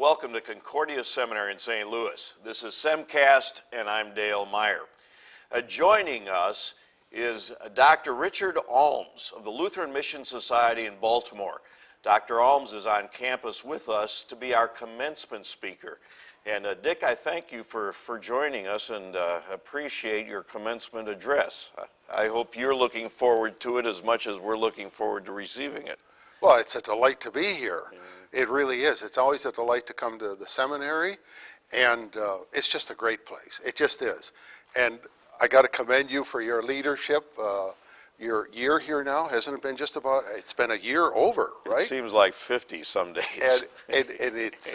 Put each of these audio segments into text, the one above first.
Welcome to Concordia Seminary in St. Louis. This is Semcast, and I'm Dale Meyer. Joining us is Dr. Richard Alms of the Lutheran Mission Society in Baltimore. Dr. Alms is on campus with us to be our commencement speaker. And Dick, I thank you for joining us and appreciate your commencement address. I hope you're looking forward to it as much as we're looking forward to receiving it. Well, it's a delight to be here. It really is. It's always a delight to come to the seminary, and it's just a great place. It just is. And I got to commend you for your leadership. Your year here now, hasn't it been just about, it's been a year over, right? It seems like 50 some days. And it's,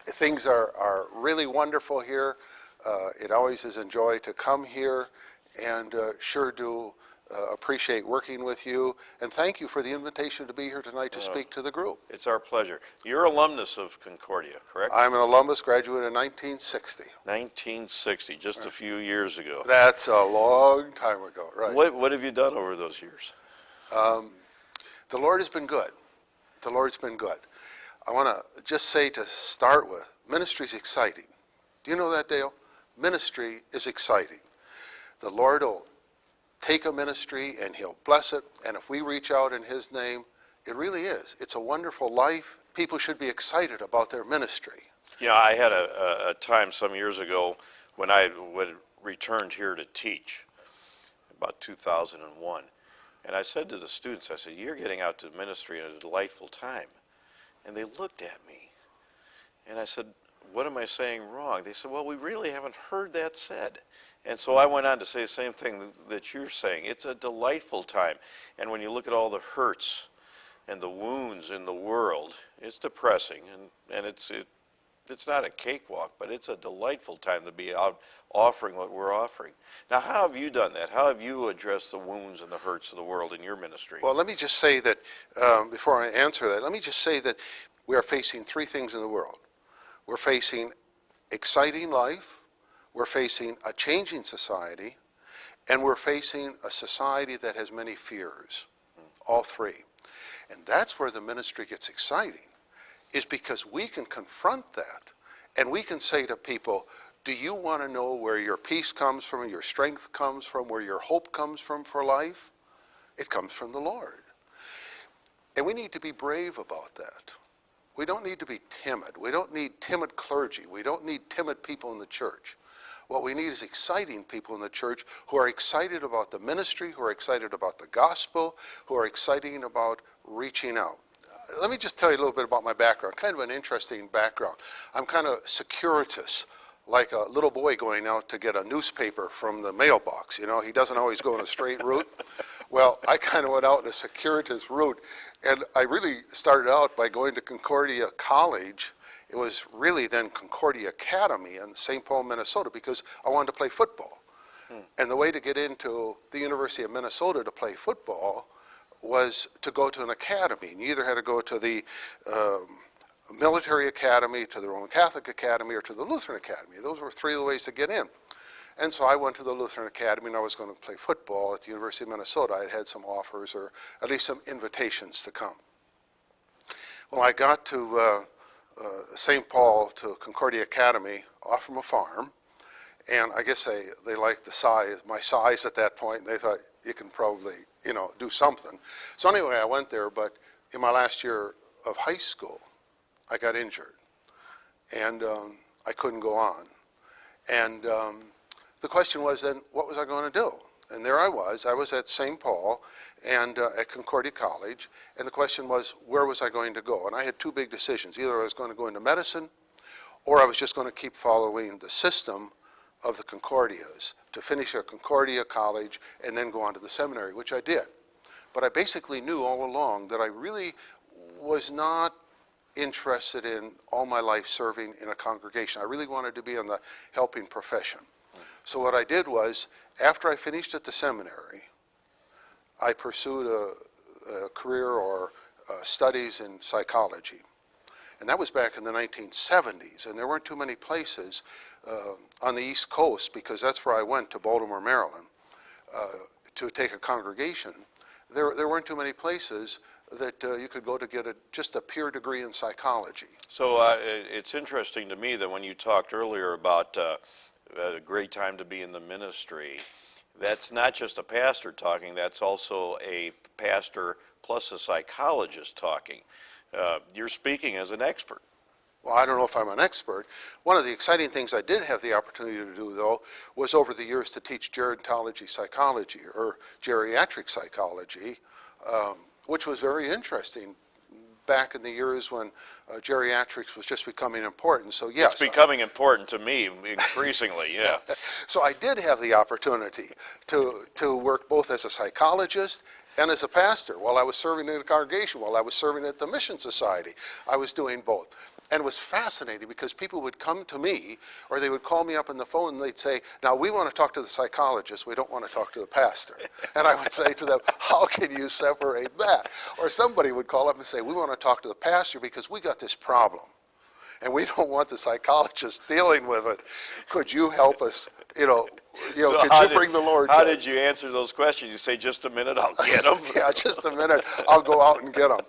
things are really wonderful here. It always is a joy to come here, and sure do appreciate working with you, and thank you for the invitation to be here tonight to speak to the group. It's our pleasure. You're alumnus of Concordia, correct? I'm an alumnus, graduate in 1960. 1960, just a few years ago. That's a long time ago, right? What have you done over those years? The Lord has been good. The Lord's been good. I want to just say to start with, ministry's exciting. Do you know that, Dale? Ministry is exciting. The Lord will take a ministry and he'll bless it, and if we reach out in his name, it really is. It's a wonderful life. People should be excited about their ministry. Yeah, I had a time some years ago when I returned here to teach, about 2001, and I said to the students, I said, you're getting out to ministry in a delightful time. And they looked at me, and I said, what am I saying wrong? They said, well, we really haven't heard that said. And so I went on to say the same thing that you're saying. It's a delightful time. And when you look at all the hurts and the wounds in the world, it's depressing. And it's not a cakewalk, but it's a delightful time to be out offering what we're offering. Now, how have you done that? How have you addressed the wounds and the hurts of the world in your ministry? Well, let me just say that, before I answer that, let me just say that we are facing three things in the world. We're facing exciting life, we're facing a changing society, and we're facing a society that has many fears, all three. And that's where the ministry gets exciting, is because we can confront that, and we can say to people, do you want to know where your peace comes from, your strength comes from, where your hope comes from for life? It comes from the Lord. And we need to be brave about that. We don't need to be timid. We don't need timid clergy. We don't need timid people in the church. What we need is exciting people in the church who are excited about the ministry, who are excited about the gospel, who are excited about reaching out. Let me just tell you a little bit about my background, kind of an interesting background. I'm kind of circuitous, like a little boy going out to get a newspaper from the mailbox. You know, he doesn't always go in a straight route. Well, I kind of went out in a circuitous route, and I really started out by going to Concordia College. It was really then Concordia Academy in St. Paul, Minnesota, because I wanted to play football. And the way to get into the University of Minnesota to play football was to go to an academy. And you either had to go to the military academy, to the Roman Catholic Academy, or to the Lutheran Academy. Those were three of the ways to get in. And so I went to the Lutheran Academy, and I was going to play football at the University of Minnesota. I had had some offers, or at least some invitations to come. Well, I got to St. Paul, to Concordia Academy, off from a farm, and I guess they liked the size, my size at that point, and they thought, you can probably, you know, do something. So anyway, I went there, but in my last year of high school, I got injured, and I couldn't go on. And the question was then, what was I going to do? And there I was at St. Paul and at Concordia College, and the question was, where was I going to go? And I had two big decisions. Either I was going to go into medicine, or I was just going to keep following the system of the Concordias to finish at Concordia College and then go on to the seminary, which I did. But I basically knew all along that I really was not interested in all my life serving in a congregation. I really wanted to be in the helping profession. So what I did was, after I finished at the seminary, I pursued a career or studies in psychology. And that was back in the 1970s, and there weren't too many places on the East Coast, because that's where I went, to Baltimore, Maryland, to take a congregation. There weren't too many places that you could go to get just a peer degree in psychology. So it's interesting to me that when you talked earlier about a great time to be in the ministry, that's not just a pastor talking, that's also a pastor plus a psychologist talking. You're speaking as an expert. Well, I don't know if I'm an expert. One of the exciting things I did have the opportunity to do, though, was over the years to teach gerontology psychology, or geriatric psychology, which was very interesting back in the years when geriatrics was just becoming important. So yes, It's becoming important to me increasingly, yeah. so I did have the opportunity to work both as a psychologist and as a pastor while I was serving in the congregation, while I was serving at the Mission Society. I was doing both. And it was fascinating because people would come to me, or they would call me up on the phone and they'd say, now we want to talk to the psychologist, we don't want to talk to the pastor. And I would say to them, how can you separate that? Or somebody would call up and say, we want to talk to the pastor because we got this problem and we don't want the psychologist dealing with it. Could you help us, So could you bring the Lord How to it? did you answer those questions? You say, just a minute, I'll get them. Yeah, just a minute, I'll go out and get them.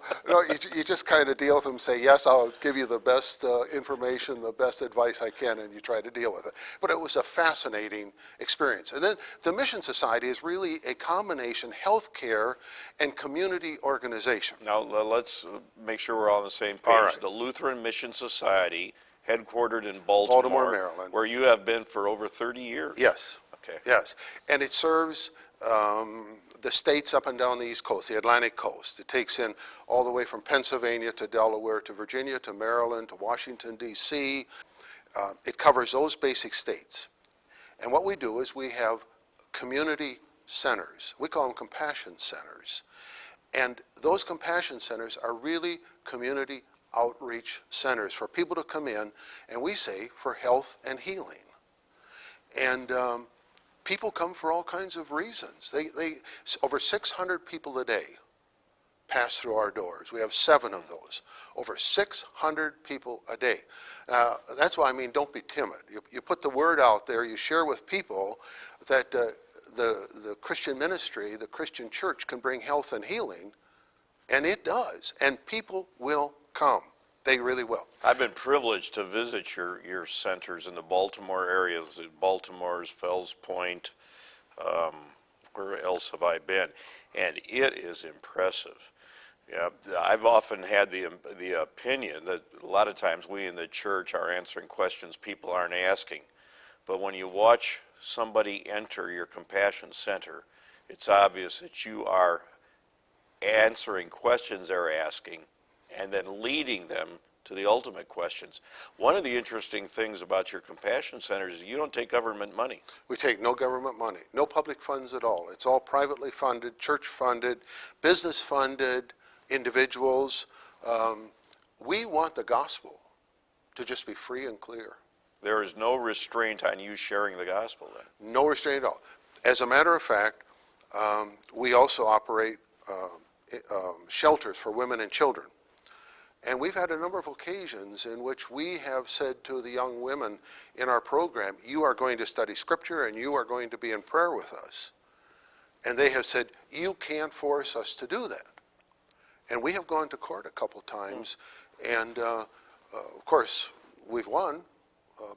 You just kind of deal with them and say, yes, I'll give you the best information, the best advice I can, and you try to deal with it. But it was a fascinating experience. And then the Mission Society is really a combination healthcare and community organization. Now, let's make sure we're all on the same page. All right. The Lutheran Mission Society, headquartered in Baltimore, Maryland, where you have been for over 30 years. Yes. Okay. Yes, and it serves the states up and down the East Coast, the Atlantic coast. It takes in all the way from Pennsylvania to Delaware to Virginia to Maryland to Washington, D.C. It covers those basic states. And what we do is we have community centers. We call them compassion centers. And those compassion centers are really community outreach centers for people to come in, and we say for health and healing. And people come for all kinds of reasons. Over 600 people a day pass through our doors. We have 7 of those. Over 600 people a day. That's why I mean, don't be timid. You put the word out there, you share with people that the Christian ministry, the Christian church can bring health and healing, and it does. And people will come. They really will. I've been privileged to visit your centers in the Baltimore area, Baltimore's Fells Point, where else have I been? And it is impressive. Yeah, I've often had the opinion that a lot of times we in the church are answering questions people aren't asking. But when you watch somebody enter your compassion center, it's obvious that you are answering questions they're asking and then leading them to the ultimate questions. One of the interesting things about your compassion centers is you don't take government money. We take no government money, no public funds at all. It's all privately funded, church funded, business funded, individuals. We want the gospel to just be free and clear. There is no restraint on you sharing the gospel then. No restraint at all. As a matter of fact, we also operate shelters for women and children. And we've had a number of occasions in which we have said to the young women in our program, you are going to study scripture and you are going to be in prayer with us. And they have said, you can't force us to do that. And we have gone to court a couple times, and of course we've won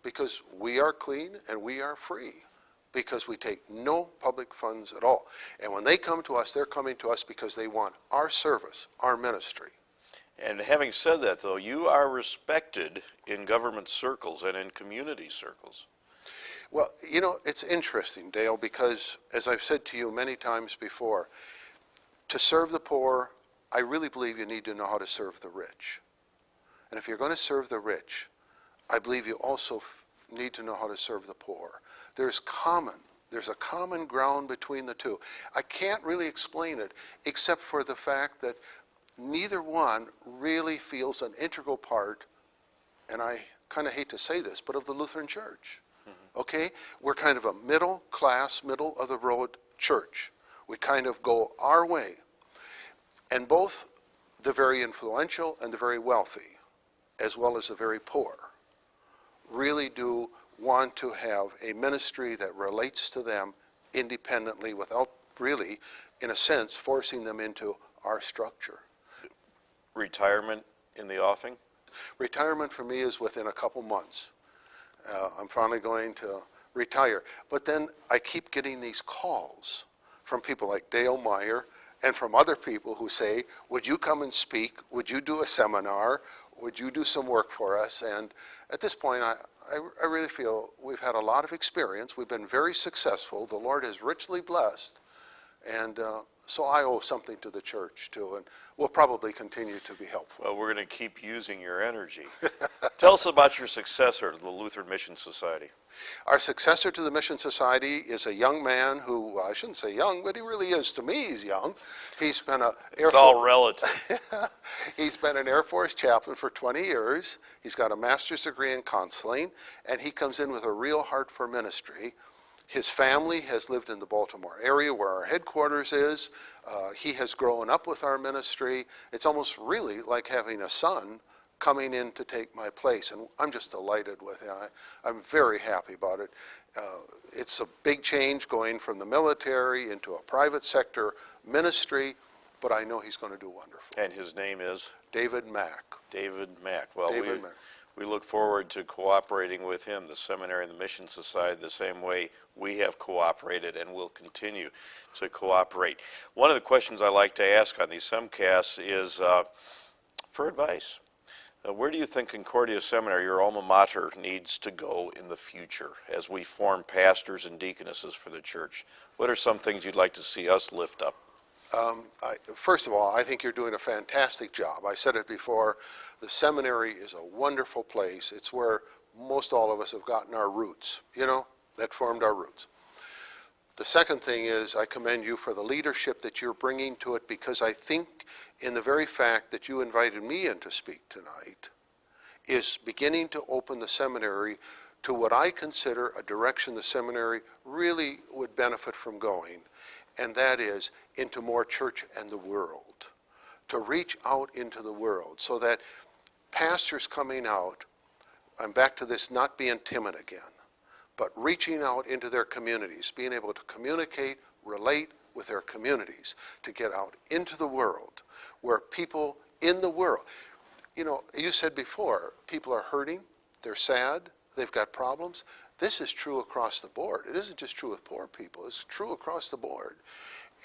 because we are clean and we are free, because we take no public funds at all. And when they come to us, they're coming to us because they want our service, our ministry. And having said that, though, you are respected in government circles and in community circles. Well, you know, it's interesting, Dale, because as I've said to you many times before, to serve the poor, I really believe you need to know how to serve the rich. And if you're going to serve the rich, I believe you also need to know how to serve the poor. There's a common ground between the two. I can't really explain it except for the fact that neither one really feels an integral part, and I kind of hate to say this, but of the Lutheran Church. Okay? We're kind of a middle class, middle of the road church. We kind of go our way. And both the very influential and the very wealthy, as well as the very poor, really do want to have a ministry that relates to them independently without really, in a sense, forcing them into our structure. retirement in the offing? Retirement for me is within a couple months. I'm finally going to retire. But then I keep getting these calls from people like Dale Meyer and from other people who say, would you come and speak? Would you do a seminar? Would you do some work for us? And at this point, I really feel we've had a lot of experience. We've been very successful. The Lord has richly blessed. And so I owe something to the church, too, and we'll probably continue to be helpful. Well, we're going to keep using your energy. Tell us about your successor, the Lutheran Mission Society. Our successor to the Mission Society is a young man who, well, I shouldn't say young, but he really is. To me, he's young. He's been It's all relative. He's been an Air Force chaplain for 20 years. He's got a master's degree in counseling, and he comes in with a real heart for ministry. His family has lived in the Baltimore area where our headquarters is. He has grown up with our ministry. It's almost really like having a son coming in to take my place, and I'm just delighted with him. I'm very happy about it. It's a big change going from the military into a private sector ministry, but I know he's going to do wonderful. And his name is? David Mack. David Mack. Well, David Mack. We look forward to cooperating with him, the seminary and the Mission Society, the same way we have cooperated and will continue to cooperate. One of the questions I like to ask on these semcasts is for advice. Where do you think Concordia Seminary, your alma mater, needs to go in the future as we form pastors and deaconesses for the church? What are some things you'd like to see us lift up? First of all, I think you're doing a fantastic job. I said it before, the seminary is a wonderful place. It's where most all of us have gotten our roots, that formed our roots. The second thing is I commend you for the leadership that you're bringing to it, because I think in the very fact that you invited me in to speak tonight is beginning to open the seminary to what I consider a direction the seminary really would benefit from going, and that is into more church and the world, to reach out into the world so that pastors coming out, I'm back to this not being timid again, but reaching out into their communities, being able to communicate, relate with their communities, to get out into the world where people in the world, you said before, people are hurting, they're sad, they've got problems. This is true across the board. It isn't just true with poor people, it's true across the board.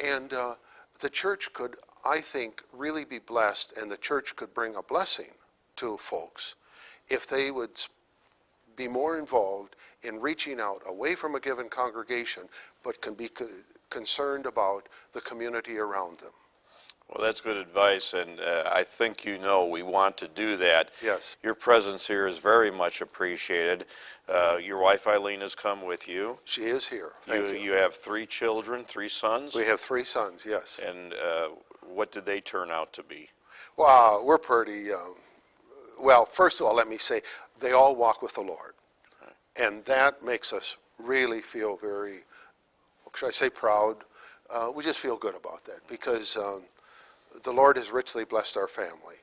And the church could, I think, really be blessed, and the church could bring a blessing to folks if they would be more involved in reaching out away from a given congregation, but can be concerned about the community around them. Well, that's good advice, and I think we want to do that. Yes. Your presence here is very much appreciated. Your wife Eileen has come with you. She is here. Thank you. You have 3 children, 3 sons? We have 3 sons, yes. And what did they turn out to be? Well, we're pretty, well, first of all, let me say, they all walk with the Lord. Okay. And that makes us really feel very, should I say proud? We just feel good about that, because the Lord has richly blessed our family.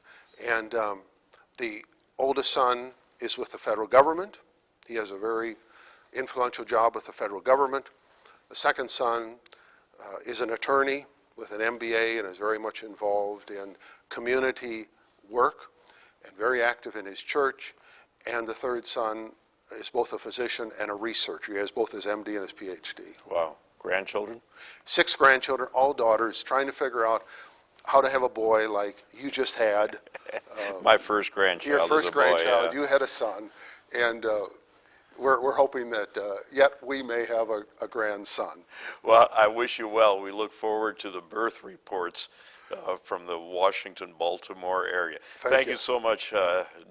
And the oldest son is with the federal government. He has a very influential job with the federal government. The second son is an attorney with an MBA and is very much involved in community work and very active in his church. And the third son is both a physician and a researcher. He has both his MD and his PhD. Wow. Grandchildren? 6 grandchildren, all daughters, trying to figure out how to have a boy like you just had. My first grandchild. Your first is a boy, grandchild, yeah. You had a son. And we're hoping that yet we may have a grandson. Well, I wish you well. We look forward to the birth reports from the Washington, Baltimore area. Thank you so much,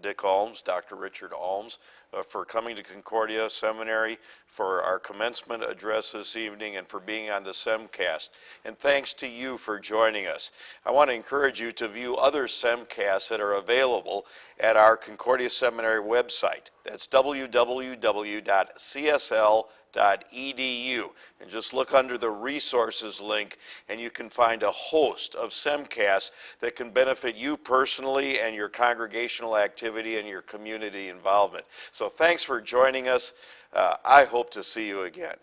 Dick Alms, Dr. Richard Alms, for coming to Concordia Seminary, for our commencement address this evening, and for being on the Semcast. And thanks to you for joining us. I want to encourage you to view other Semcasts that are available at our Concordia Seminary website. That's www.csl.edu, and just look under the resources link and you can find a host of Semcasts that can benefit you personally and your congregational activity and your community involvement. So thanks for joining us. I hope to see you again.